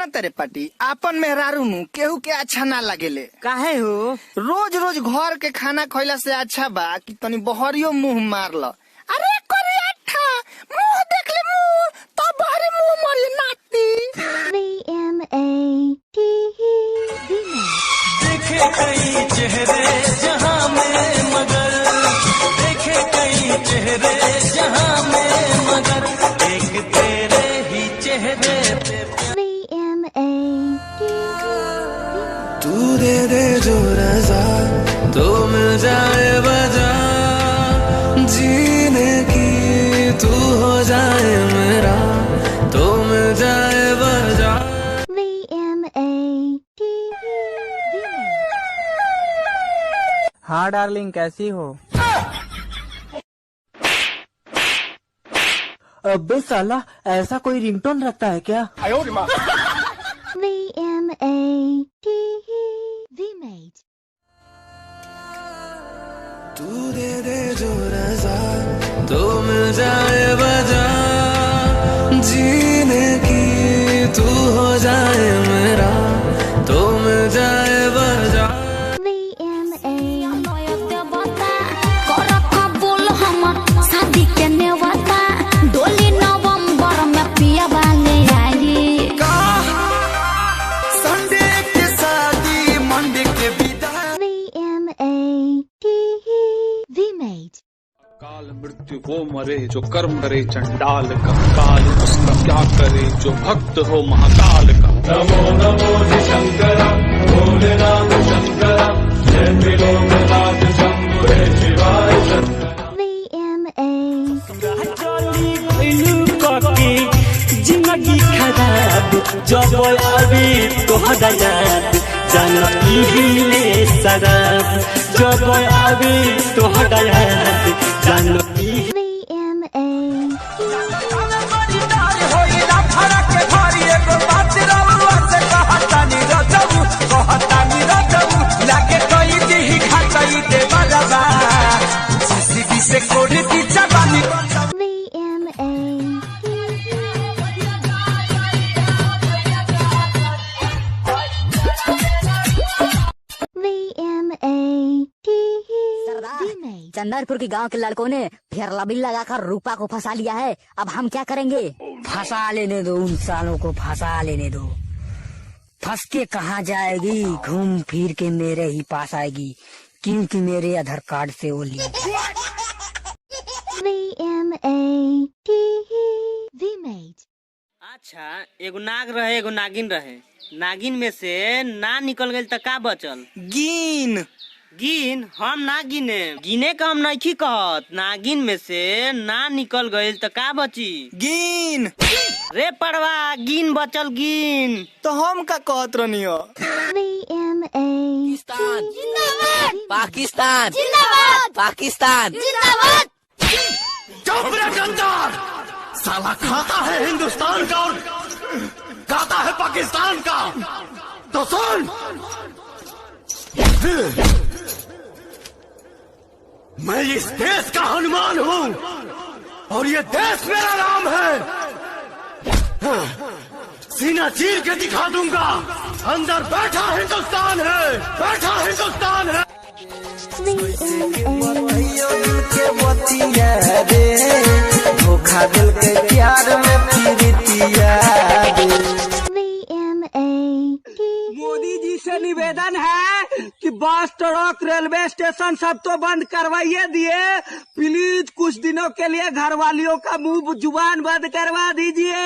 तेरे पाटी आपन मेहरारू नु केहू के अच्छा ना लगेले। काहे हो? रोज रोज घर के खाना खइला से अच्छा बा कि तनी बहरियो मुंह मार ल। अरे कोरियाठा मुंह देख ले मुंह तो बहरे मुंह मारी नाती। देखे कई चेहरे जहां में मगर, देखे कई चेहरे जहां में मगर, एक तेरे ही चेहरे पे तू दे दे जो रज़ा तो मिल जाए वजह जीने की, तू हो जाए मेरा तो मिल जाए वजह। हाँ डार्लिंग कैसी हो? अबे साला ऐसा कोई रिंगटोन रखता है क्या? तू दे दे जो रज़ा तो मिल जाए वजह जीने की, तू हो जाए मेरा तो मिल जाए वजह। काल मृत्यु वो मरे जो कर्म करे चंडाल का, काल उसका क्या करे जो भक्त हो महाकाल का। नमो नमो शंकर भोलेनाथ शंकर, जय त्रिलोकनाथ शंभु शिवाय जिंदगी खराब जब अभी तो हदायत जाना ले शराब, जब अभी तो हदायत जाना से कोड़ी की जवानी। चंदरपुर के गांव के लड़कों ने फिर लबिल लगाकर रूपा को फंसा लिया है। अब हम क्या करेंगे? फंसा लेने दो, उन सालों को फंसा लेने दो। फंस के कहाँ जाएगी, घूम फिर के मेरे ही पास आएगी, क्योंकि मेरे आधार कार्ड से वो ली। अच्छा एगो नाग रहे एगो नागिन रहे, नागिन में से ना निकल गई त का बचल? गिन गिन हम ना गिने, गिने का हम नहीं कहत, नागिन में से ना निकल गई त का बची? गिन रे पड़वा गिन बचल गिन। तो हम का कहत रहनी हो? पाकिस्तान जिंदाबाद, पाकिस्तान जिंदाबाद। चुप रे गद्दार, साला खाता है हिंदुस्तान का और गाता है पाकिस्तान का। तो सुन, मैं इस देश का हनुमान हूँ और ये देश मेरा नाम है। सीना चीर के दिखा दूंगा, अंदर बैठा हिंदुस्तान है, बैठा हिंदुस्तान है। धोखा दिल के प्यार में मोदी जी से निवेदन है कि बस ट्रक रेलवे स्टेशन सब तो बंद करवाइए दिए, प्लीज कुछ दिनों के लिए घर वालियों का मुंह जुबान बंद करवा दीजिए।